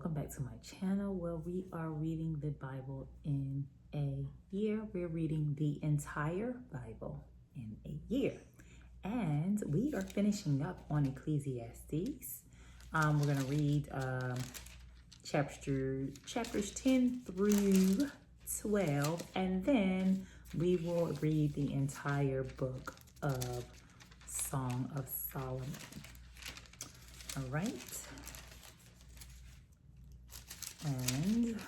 welcome back to my channel where we are reading the Bible in a year. We're reading the entire Bible in a year. And we are finishing up on Ecclesiastes. We're going to read chapters 10 through 12, and then we will read the entire book of Song of Solomon. All right. And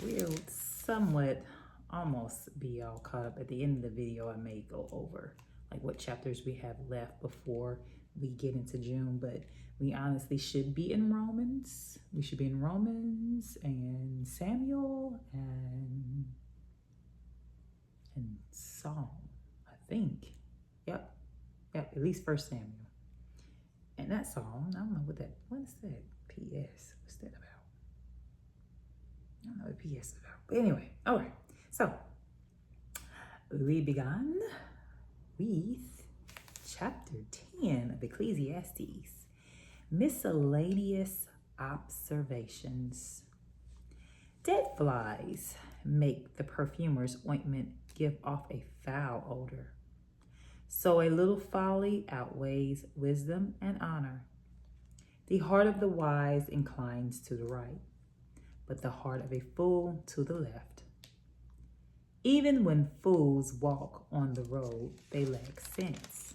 we'll somewhat almost be all caught up. At the end of the video, I may go over like what chapters we have left before we get into June, but we honestly should be in Romans. We should be in Romans and Samuel and Psalm, I think. Yep, at least First Samuel. And that Psalm, I don't know what is that? PS, what's that about? I don't know what PS is about. But anyway, all right. So we began with chapter 10 of Ecclesiastes, miscellaneous observations. Dead flies make the perfumer's ointment give off a foul odor. So a little folly outweighs wisdom and honor. The heart of the wise inclines to the right, but the heart of a fool to the left. Even when fools walk on the road, they lack sense,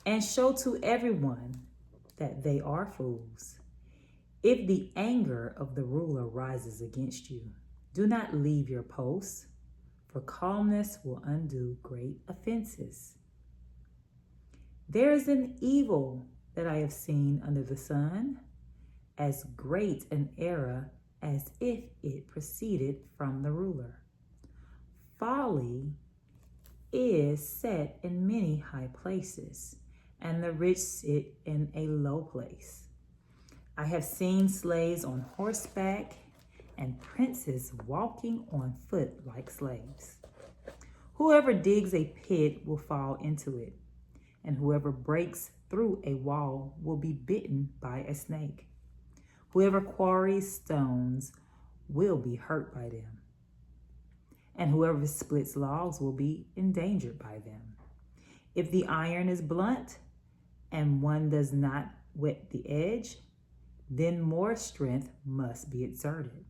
and show to everyone that they are fools. If the anger of the ruler rises against you, do not leave your post, for calmness will undo great offenses. There is an evil that I have seen under the sun, as great an error as if it proceeded from the ruler. Folly is set in many high places, and the rich sit in a low place. I have seen slaves on horseback and princes walking on foot like slaves. Whoever digs a pit will fall into it, and whoever breaks through a wall will be bitten by a snake. Whoever quarries stones will be hurt by them, and whoever splits logs will be endangered by them. If the iron is blunt and one does not whet the edge, then more strength must be exerted.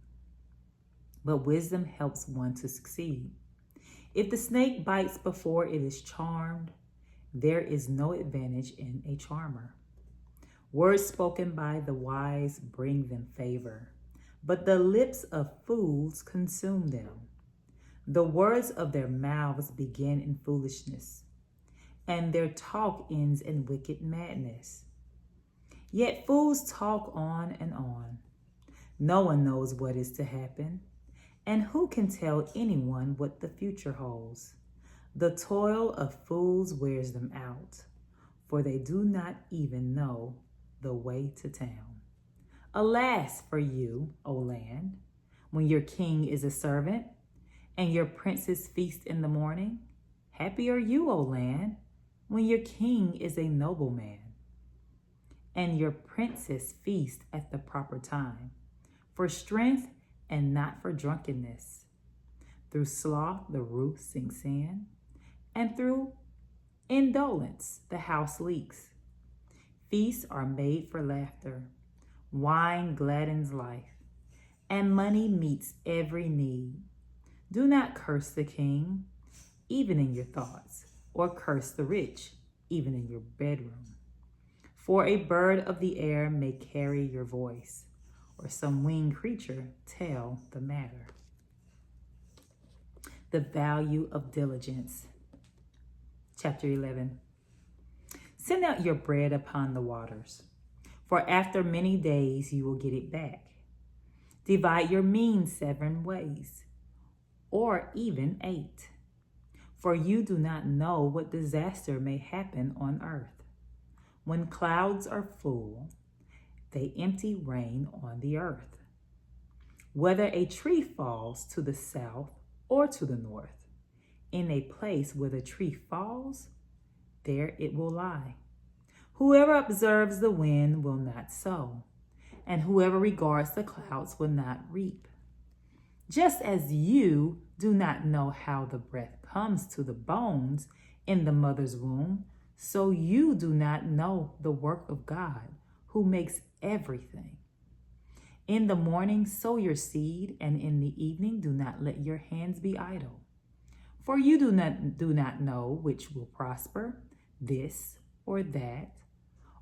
But wisdom helps one to succeed. If the snake bites before it is charmed, there is no advantage in a charmer. Words spoken by the wise bring them favor, but the lips of fools consume them. The words of their mouths begin in foolishness, and their talk ends in wicked madness. Yet fools talk on and on. No one knows what is to happen, and who can tell anyone what the future holds? The toil of fools wears them out, for they do not even know the way to town. Alas for you, O land, when your king is a servant, and your princes feast in the morning. Happy are you, O land, when your king is a nobleman, and your princes feast at the proper time, for strength and not for drunkenness. Through sloth the roof sinks in, and through indolence the house leaks. Feasts are made for laughter, wine gladdens life, and money meets every need. Do not curse the king, even in your thoughts, or curse the rich, even in your bedroom. For a bird of the air may carry your voice, or some winged creature tell the matter. The value of diligence. Chapter 11. Send out your bread upon the waters, for after many days you will get it back. Divide your means 7 ways, or even 8. For you do not know what disaster may happen on earth. When clouds are full, they empty rain on the earth. Whether a tree falls to the south or to the north, in a place where the tree falls, there it will lie. Whoever observes the wind will not sow, and whoever regards the clouds will not reap. Just as you do not know how the breath comes to the bones in the mother's womb, so you do not know the work of God, who makes everything. In the morning sow your seed, and in the evening do not let your hands be idle. For you do not know which will prosper, this or that,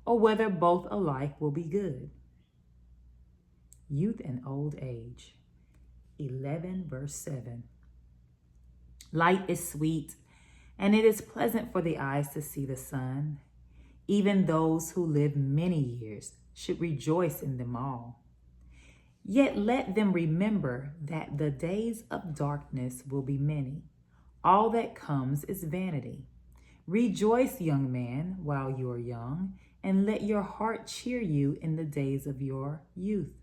or whether both alike will be good. Youth and old age. 11 verse 7. Light is sweet, and it is pleasant for the eyes to see the sun. Even those who live many years should rejoice in them all. Yet let them remember that the days of darkness will be many. All that comes is vanity. Rejoice, young man, while you are young, and let your heart cheer you in the days of your youth.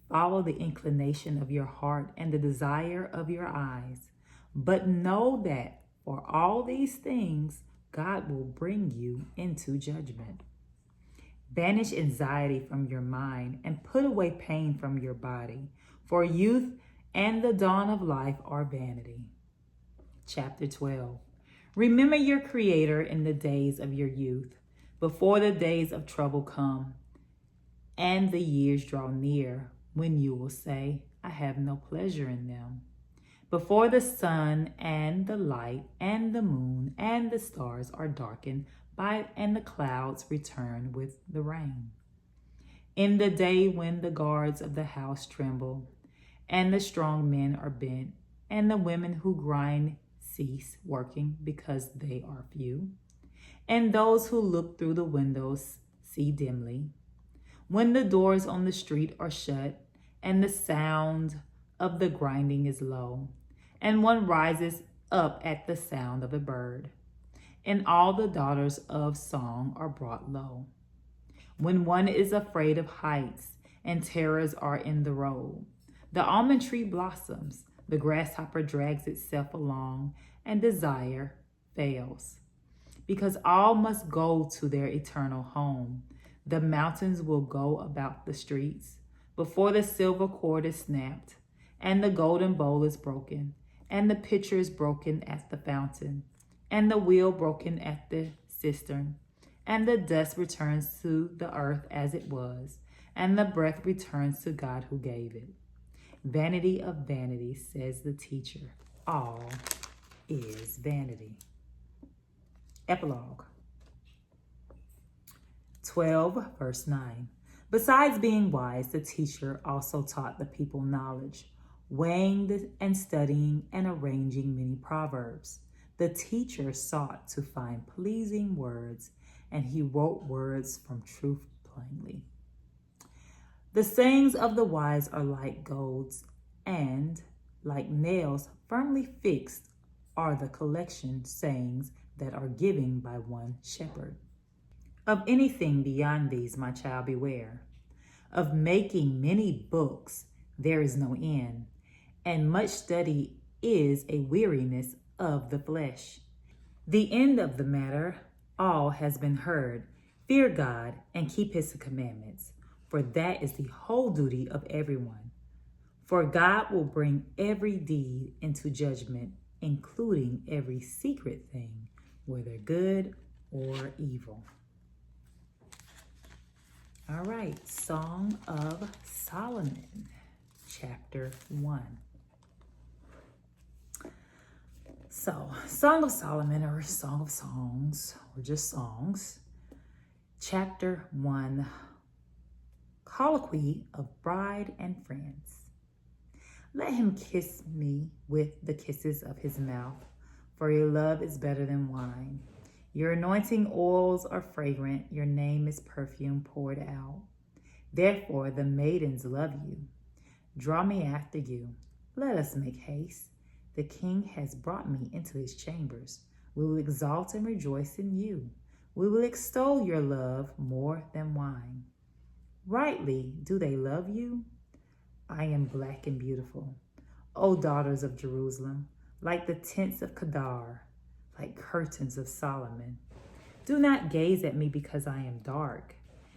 Follow the inclination of your heart and the desire of your eyes. But know that for all these things, God will bring you into judgment. Banish anxiety from your mind and put away pain from your body, for youth and the dawn of life are vanity. Chapter 12. Remember your Creator in the days of your youth, before the days of trouble come, and the years draw near, when you will say, I have no pleasure in them. Before the sun and the light and the moon and the stars are darkened by, and the clouds return with the rain. In the day when the guards of the house tremble, and the strong men are bent, and the women who grind cease working because they are few, and those who look through the windows see dimly, when the doors on the street are shut, and the sound of the grinding is low, and one rises up at the sound of a bird, and all the daughters of song are brought low. When one is afraid of heights, and terrors are in the road, the almond tree blossoms, the grasshopper drags itself along, and desire fails. Because all must go to their eternal home, the mountains will go about the streets, before the silver cord is snapped, and the golden bowl is broken, and the pitcher is broken at the fountain, and the wheel broken at the cistern, and the dust returns to the earth as it was, and the breath returns to God who gave it. Vanity of vanities, says the teacher. All is vanity. Epilogue. 12, verse 9. Besides being wise, the teacher also taught the people knowledge, weighing and studying and arranging many proverbs. The teacher sought to find pleasing words, and he wrote words from truth plainly. The sayings of the wise are like golds, and like nails firmly fixed are the collection sayings that are given by one shepherd. Of anything beyond these, my child, beware. Of making many books there is no end, and much study is a weariness of the flesh. The end of the matter all has been heard. Fear God and keep his commandments, for that is the whole duty of everyone. For God will bring every deed into judgment, including every secret thing, whether good or evil. All right, Song of Solomon, chapter 1. So, Song of Solomon, or Song of Songs, or just songs, chapter 1, Colloquy of Bride and Friends. Let him kiss me with the kisses of his mouth, for your love is better than wine. Your anointing oils are fragrant, your name is perfume poured out. Therefore the maidens love you. Draw me after you. Let us make haste. The king has brought me into his chambers. We will exalt and rejoice in you. We will extol your love more than wine. Rightly do they love you. I am black and beautiful, O daughters of Jerusalem, like the tents of Kedar, like curtains of Solomon. Do not gaze at me because I am dark,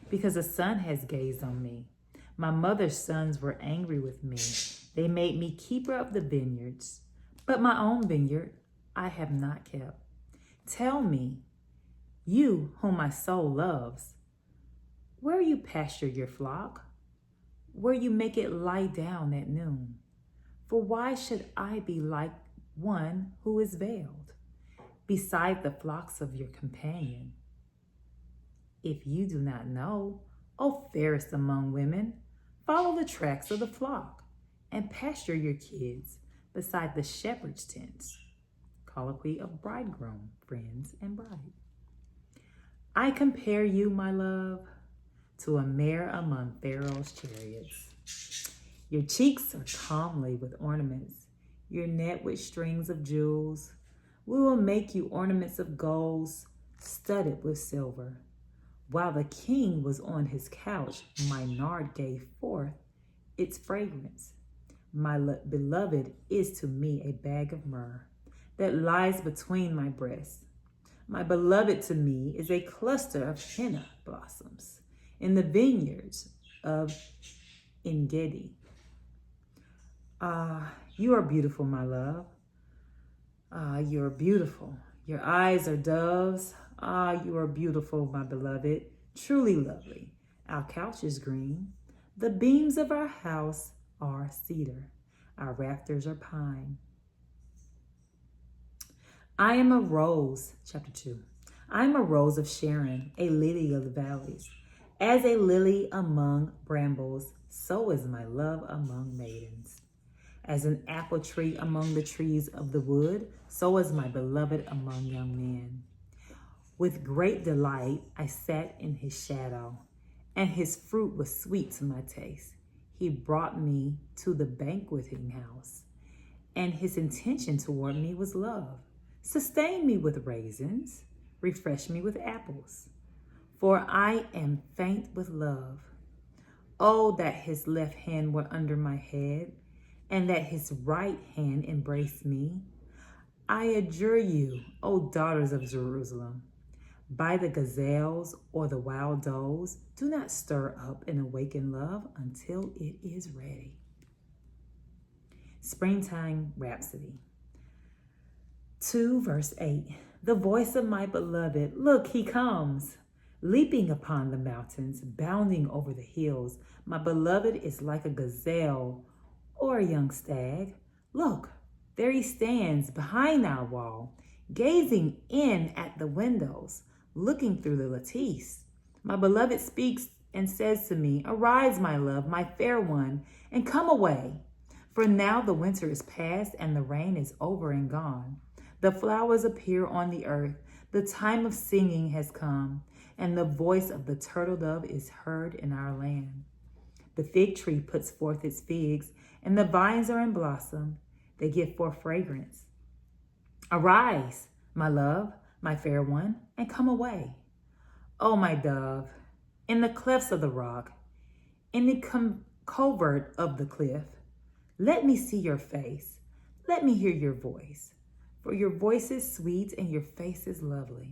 because the sun has gazed on me. My mother's sons were angry with me. They made me keeper of the vineyards, but my own vineyard I have not kept. Tell me, you whom my soul loves, where you pasture your flock, where you make it lie down at noon. For why should I be like one who is veiled beside the flocks of your companion? If you do not know, O fairest among women, follow the tracks of the flock and pasture your kids beside the shepherd's tents. Colloquy of bridegroom, friends, and bride. I compare you, my love, to a mare among Pharaoh's chariots. Your cheeks are comely with ornaments, your neck with strings of jewels. We will make you ornaments of gold, studded with silver. While the king was on his couch, my nard gave forth its fragrance. My beloved is to me a bag of myrrh that lies between my breasts. My beloved to me is a cluster of henna blossoms in the vineyards of En-gedi. You are beautiful, my love. You are beautiful. Your eyes are doves. You are beautiful, my beloved. Truly lovely. Our couch is green. The beams of our house are cedar. Our rafters are pine. I am a rose, chapter 2. I am a rose of Sharon, a lily of the valleys. As a lily among brambles, so is my love among maidens. As an apple tree among the trees of the wood, so is my beloved among young men. With great delight I sat in his shadow, and his fruit was sweet to my taste. He brought me to the banqueting house, and his intention toward me was love. Sustain me with raisins, refresh me with apples, for I am faint with love. Oh, that his left hand were under my head, and that his right hand embrace me. I adjure you, O daughters of Jerusalem, by the gazelles or the wild does, do not stir up and awaken love until it is ready. Springtime Rhapsody. 2 verse 8. The voice of my beloved, look, he comes, leaping upon the mountains, bounding over the hills. My beloved is like a gazelle or a young stag. Look, there he stands behind our wall, gazing in at the windows, looking through the lattice. My beloved speaks and says to me, arise, my love, my fair one, and come away. For now the winter is past and the rain is over and gone. The flowers appear on the earth. The time of singing has come, and the voice of the turtle dove is heard in our land. The fig tree puts forth its figs, and the vines are in blossom. They give forth fragrance. Arise, my love, my fair one, and come away. O my dove, in the clefts of the rock, in the covert of the cliff, let me see your face. Let me hear your voice. For your voice is sweet and your face is lovely.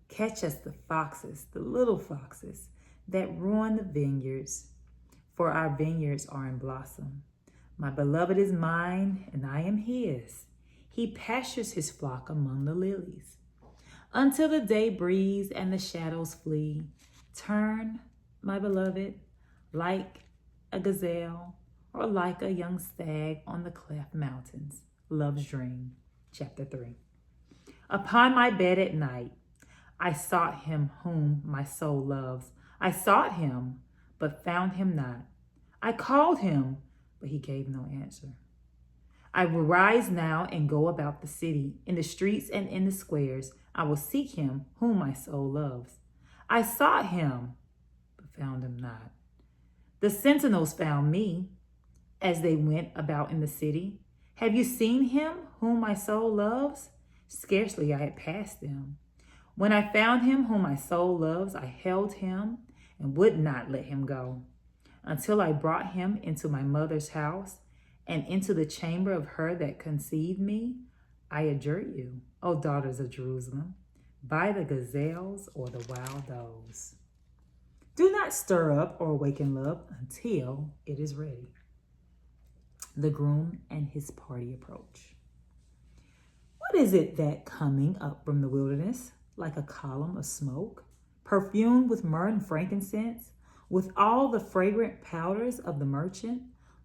Catch us the foxes, the little foxes that ruin the vineyards, for our vineyards are in blossom. My beloved is mine and I am his. He pastures his flock among the lilies. Until the day breeze and the shadows flee, turn, my beloved, like a gazelle or like a young stag on the cleft mountains. Love's Dream, chapter 3. Upon my bed at night, I sought him whom my soul loves. I sought him, but found him not. I called him, but he gave no answer. I will rise now and go about the city, in the streets and in the squares. I will seek him whom my soul loves. I sought him, but found him not. The sentinels found me as they went about in the city. Have you seen him whom my soul loves? Scarcely I had passed them. When I found him whom my soul loves, I held him and would not let him go, until I brought him into my mother's house and into the chamber of her that conceived me. I adjure you, O daughters of Jerusalem, by the gazelles or the wild does. Do not stir up or awaken love until it is ready. The groom and his party approach. What is it that coming up from the wilderness, like a column of smoke, perfumed with myrrh and frankincense, with all the fragrant powders of the merchant?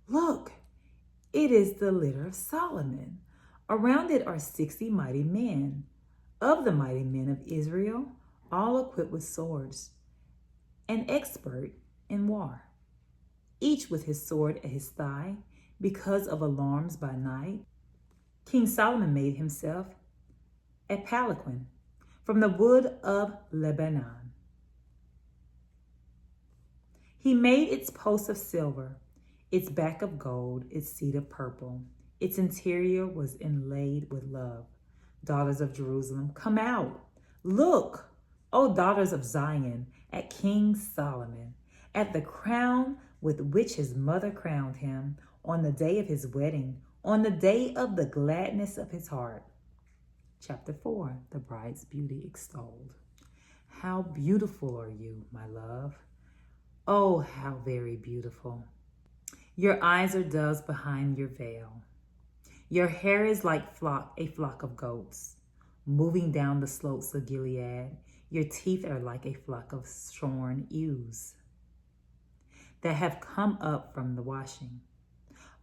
Look, it is the litter of Solomon. Around it are 60 mighty men, of the mighty men of Israel, all equipped with swords, and expert in war, each with his sword at his thigh, because of alarms by night. King Solomon made himself a palanquin from the wood of Lebanon. He made its posts of silver, its back of gold, its seat of purple. Its interior was inlaid with love. Daughters of Jerusalem, come out. Look, O daughters of Zion, at King Solomon, at the crown with which his mother crowned him on the day of his wedding, on the day of the gladness of his heart. Chapter 4, the bride's beauty extolled. How beautiful are you, my love. Oh, how very beautiful. Your eyes are doves behind your veil. Your hair is like a flock of goats, moving down the slopes of Gilead. Your teeth are like a flock of shorn ewes that have come up from the washing,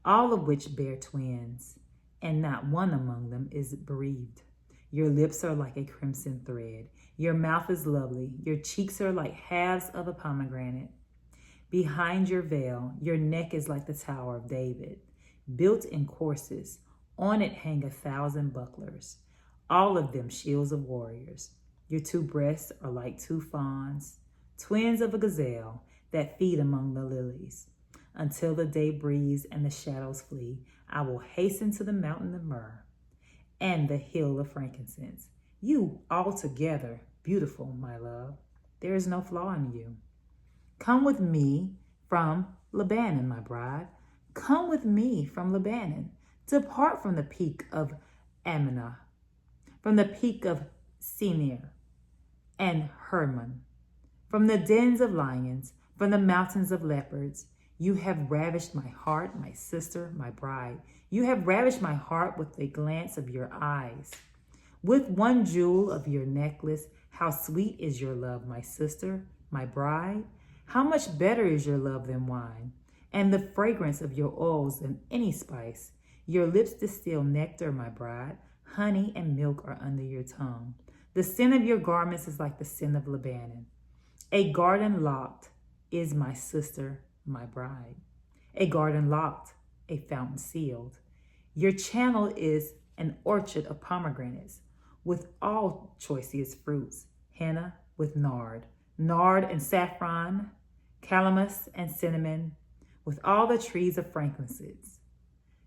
all of which bear twins, and not one among them is bereaved. Your lips are like a crimson thread. Your mouth is lovely. Your cheeks are like halves of a pomegranate. Behind your veil, your neck is like the Tower of David, built in courses. On it hang 1,000 bucklers, all of them shields of warriors. Your 2 breasts are like 2 fawns, twins of a gazelle that feed among the lilies. Until the day breeze and the shadows flee, I will hasten to the mountain of myrrh and the hill of frankincense. You altogether beautiful, my love. There is no flaw in you. Come with me from Lebanon, my bride. Come with me from Lebanon. Depart from the peak of Ammonah, from the peak of Senir and Hermon, from the dens of lions, from the mountains of leopards. You have ravished my heart, my sister, my bride. You have ravished my heart with a glance of your eyes. With one jewel of your necklace, how sweet is your love, my sister, my bride. How much better is your love than wine, and the fragrance of your oils than any spice. Your lips distill nectar, my bride. Honey and milk are under your tongue. The sin of your garments is like the sin of Lebanon. A garden locked is my sister, my bride. A garden locked, a fountain sealed. Your channel is an orchard of pomegranates with all choicest fruits, henna with nard and saffron, calamus and cinnamon, with all the trees of frankincense,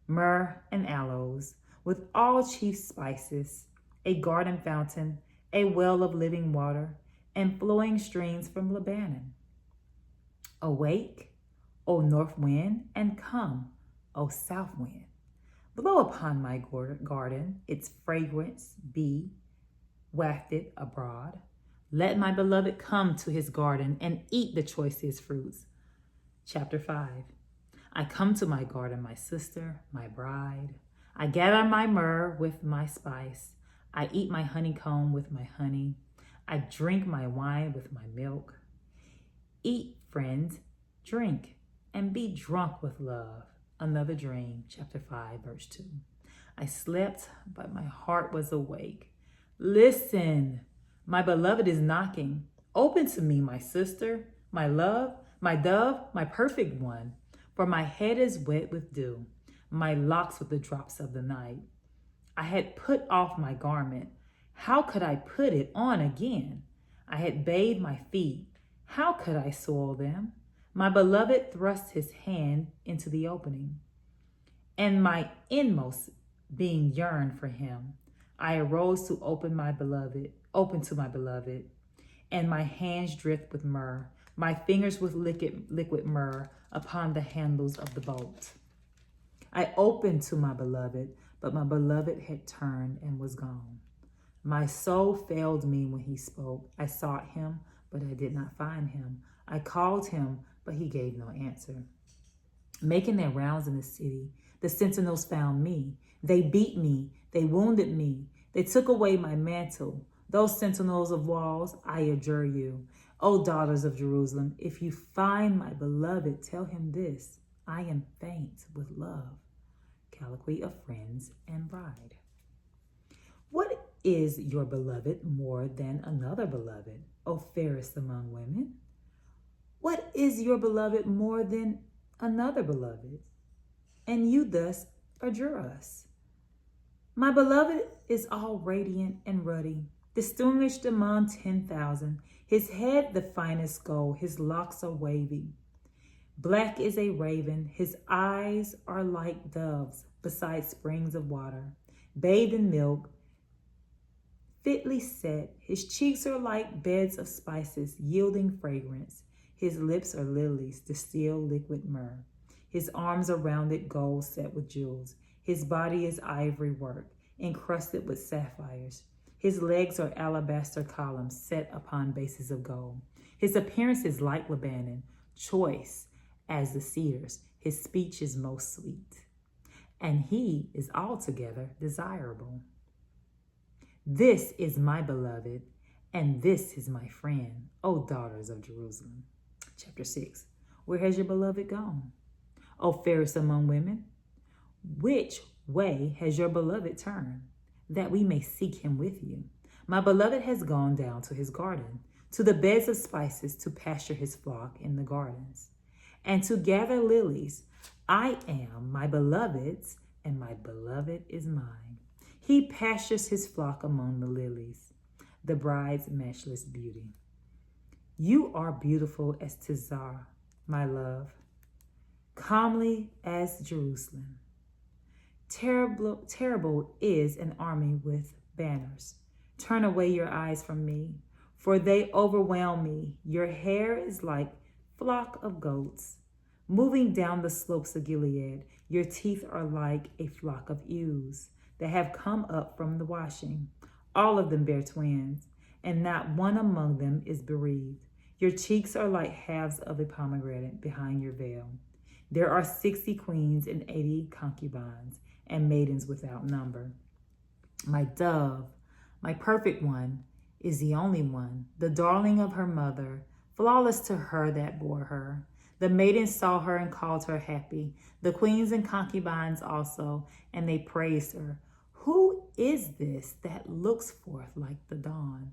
myrrh and aloes, with all chief spices, a garden fountain, a well of living water, and flowing streams from Lebanon. Awake, O north wind, and come, O south wind. Blow upon my garden, its fragrance be wafted abroad. Let my beloved come to his garden and eat the choicest fruits. Chapter 5. I come to my garden, my sister, my bride. I gather my myrrh with my spice. I eat my honeycomb with my honey. I drink my wine with my milk. Eat, friends, drink, and be drunk with love. Another dream, chapter 5, verse 2. I slept, but my heart was awake. Listen, my beloved is knocking. Open to me, my sister, my love, my dove, my perfect one. For my head is wet with dew, my locks with the drops of the night. I had put off my garment. How could I put it on again? I had bathed my feet. How could I soil them? My beloved thrust his hand into the opening, and my inmost being yearned for him. I arose to open to my beloved, and my hands dripped with myrrh, my fingers with liquid myrrh upon the handles of the bolt. I opened to my beloved, but my beloved had turned and was gone. My soul failed me when he spoke. I sought him, but I did not find him. I called him, but he gave no answer. Making their rounds in the city, the sentinels found me. They beat me. They wounded me. They took away my mantle. Those sentinels of walls, I adjure you. O daughters of Jerusalem, if you find my beloved, tell him this. I am faint with love. Colloquy of friends and bride. What is your beloved more than another beloved, O fairest among women? What is your beloved more than another beloved? And you thus adjure us. My beloved is all radiant and ruddy, distinguished among 10,000. His head the finest gold, his locks are wavy. Black is a raven, his eyes are like doves beside springs of water, bathed in milk, fitly set. His cheeks are like beds of spices, yielding fragrance. His lips are lilies, distill liquid myrrh. His arms are rounded gold set with jewels. His body is ivory work, encrusted with sapphires. His legs are alabaster columns set upon bases of gold. His appearance is like Lebanon, choice as the cedars. His speech is most sweet, and he is altogether desirable. This is my beloved, and this is my friend, O daughters of Jerusalem. Chapter 6. Where has your beloved gone? O fairest among women, which way has your beloved turned, that we may seek him with you? My beloved has gone down to his garden, to the beds of spices, to pasture his flock in the gardens, and to gather lilies. I am my beloved's, and my beloved is mine. He pastures his flock among the lilies, the bride's matchless beauty. You are beautiful as Tizar, my love, calmly as Jerusalem. Terrible is an army with banners. Turn away your eyes from me, for they overwhelm me. Your hair is like flock of goats, moving down the slopes of Gilead. Your teeth are like a flock of ewes that have come up from the washing. All of them bear twins, and not one among them is bereaved. Your cheeks are like halves of a pomegranate behind your veil. There are 60 queens and 80 concubines, and maidens without number. My dove, my perfect one, is the only one, the darling of her mother, flawless to her that bore her. The maidens saw her and called her happy, the queens and concubines also, and they praised her. Who is this that looks forth like the dawn?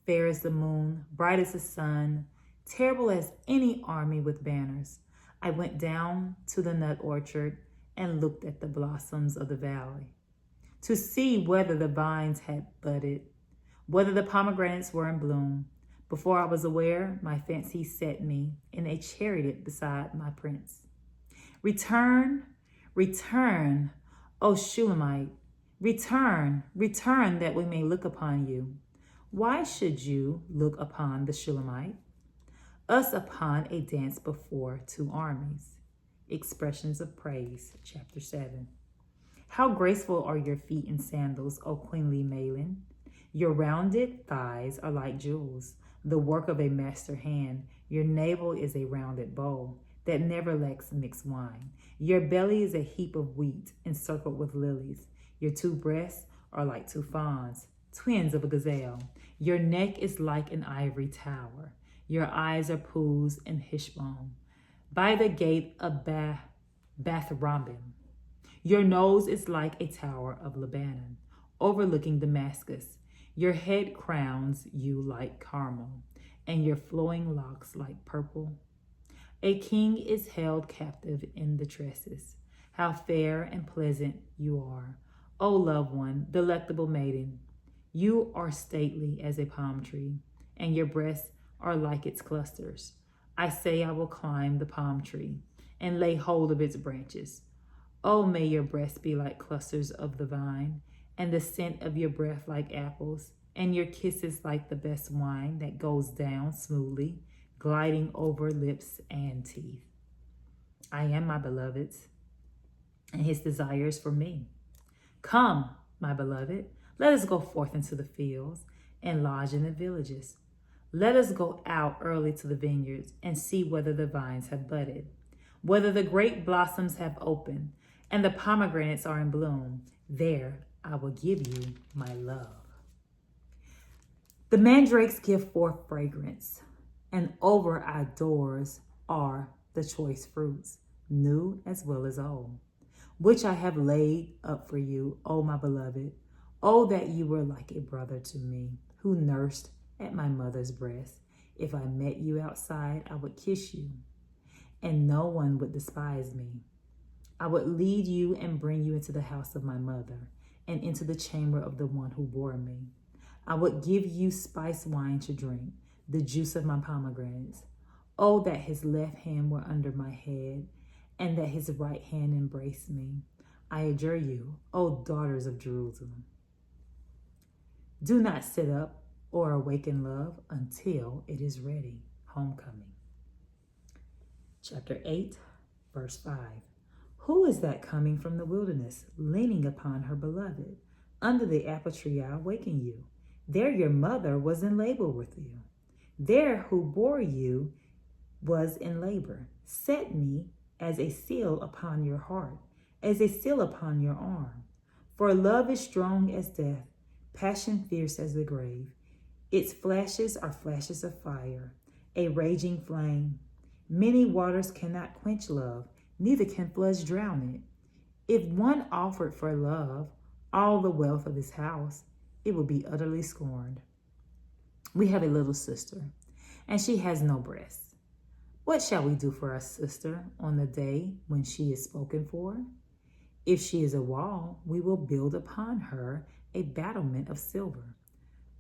Fair as the moon, bright as the sun, terrible as any army with banners. I went down to the nut orchard and looked at the blossoms of the valley to see whether the vines had budded, whether the pomegranates were in bloom. Before I was aware, my fancy set me in a chariot beside my prince. Return, return, O Shulamite, return, return, that we may look upon you. Why should you look upon the Shulamite? Us upon a dance before two armies. Expressions of praise, chapter 7. How graceful are your feet in sandals, O queenly maiden. Your rounded thighs are like jewels, the work of a master hand. Your navel is a rounded bowl that never lacks mixed wine. Your belly is a heap of wheat encircled with lilies. Your two breasts are like two fawns, twins of a gazelle. Your neck is like an ivory tower. Your eyes are pools and Heshbon, by the gate of Bath-rabbim. Your nose is like a tower of Lebanon, overlooking Damascus. Your head crowns you like Carmel, and your flowing locks like purple. A king is held captive in the tresses. How fair and pleasant you are, O loved one, delectable maiden. You are stately as a palm tree, and your breasts are like its clusters. I say I will climb the palm tree and lay hold of its branches. Oh, may your breasts be like clusters of the vine, and the scent of your breath like apples, and your kisses like the best wine that goes down smoothly, gliding over lips and teeth. I am my beloved's, and his desires for me. Come, my beloved, let us go forth into the fields and lodge in the villages. Let us go out early to the vineyards and see whether the vines have budded, whether the grape blossoms have opened, and the pomegranates are in bloom. There I will give you my love. The mandrakes give forth fragrance, and over our doors are the choice fruits, new as well as old, which I have laid up for you, O my beloved. Oh, that you were like a brother to me, who nursed at my mother's breast. If I met you outside, I would kiss you, and no one would despise me. I would lead you and bring you into the house of my mother, and into the chamber of the one who bore me. I would give you spiced wine to drink, the juice of my pomegranates. Oh, that his left hand were under my head, and that his right hand embraced me. I adjure you, O daughters of Jerusalem. Do not sit up or awaken love until it is ready. Homecoming. Chapter 8, verse 5. Who is that coming from the wilderness, leaning upon her beloved? Under the apple tree I awaken you. There your mother was in labor with you. There who bore you was in labor. Set me as a seal upon your heart, as a seal upon your arm. For love is strong as death, passion fierce as the grave. Its flashes are flashes of fire, a raging flame. Many waters cannot quench love, neither can floods drown it. If one offered for love all the wealth of his house, it would be utterly scorned. We have a little sister, and she has no breasts. What shall we do for our sister on the day when she is spoken for? If she is a wall, we will build upon her a battlement of silver.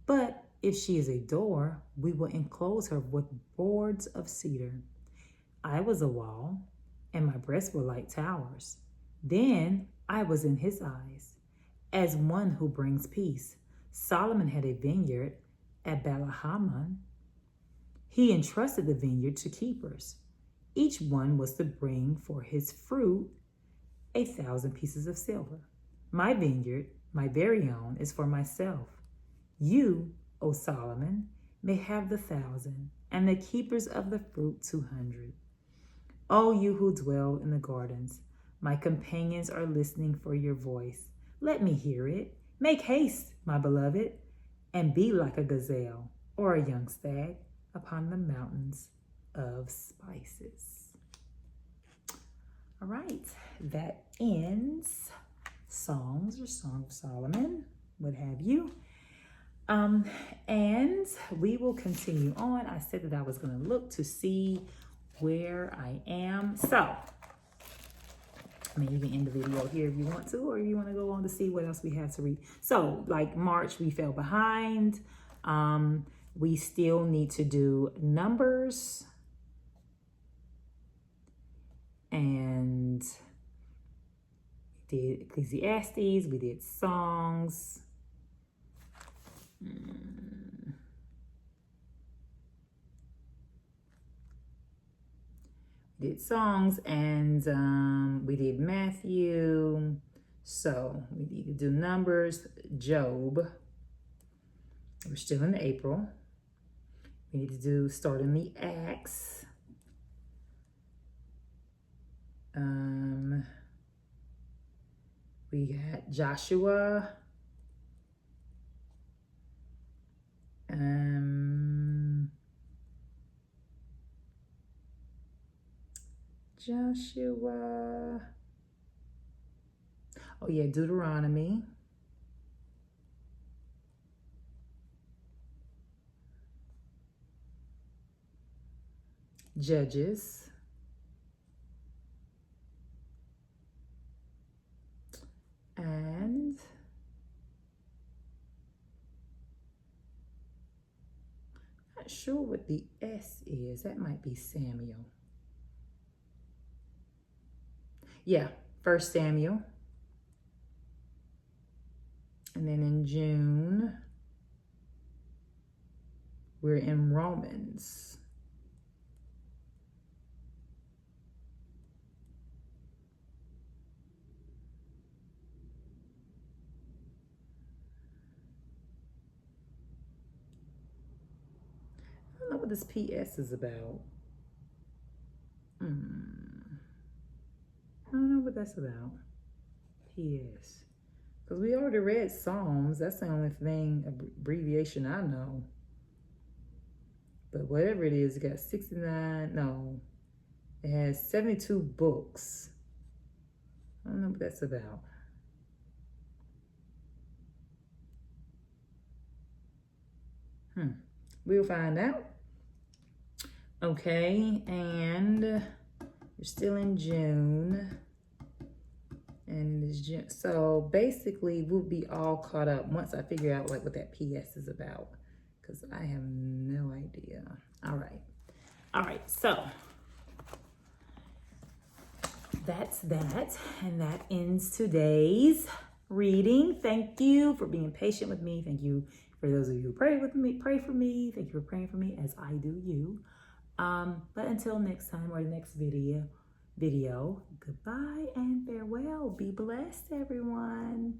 But if she is a door, we will enclose her with boards of cedar. I was a wall, and my breasts were like towers. Then I was in his eyes, as one who brings peace. Solomon had a vineyard at Balahaman. He entrusted the vineyard to keepers. Each one was to bring for his fruit 1,000 pieces of silver. My vineyard, my very own, is for myself. You, O Solomon, may have the 1,000, and the keepers of the fruit 200. O you who dwell in the gardens, my companions are listening for your voice. Let me hear it. Make haste, my beloved, and be like a gazelle or a young stag upon the mountains of spices. All right, that ends Songs or Song of Solomon, what have you. And we will continue on. I said that I was going to look to see where I am. So, I mean, you can end the video here if you want to, or you want to go on to see what else we have to read. So, like March, we fell behind. We still need to do Numbers and we did Ecclesiastes. We did Songs. We did Songs, and we did Matthew. So we need to do Numbers, Job. We're still in April. We need to do start in the Acts. We got Joshua. Joshua. Oh yeah, Deuteronomy. Judges. And not sure what the S is. That might be Samuel. Yeah, 1 Samuel. And then in June, we're in Romans. what this PS is about. I don't know what that's about. PS. Because we already read Psalms. That's the only thing, abbreviation I know. But whatever it is, it got 69, no. It has 72 books. I don't know what that's about. We'll find out. Okay, and we're still in June. And it is June. So basically, we'll be all caught up once I figure out like what that PS is about. Because I have no idea. All right, so that's that. And that ends today's reading. Thank you for being patient with me. Thank you for those of you who pray for me. Thank you for praying for me as I do you. But until next time or the next video, goodbye and farewell. Be blessed, everyone.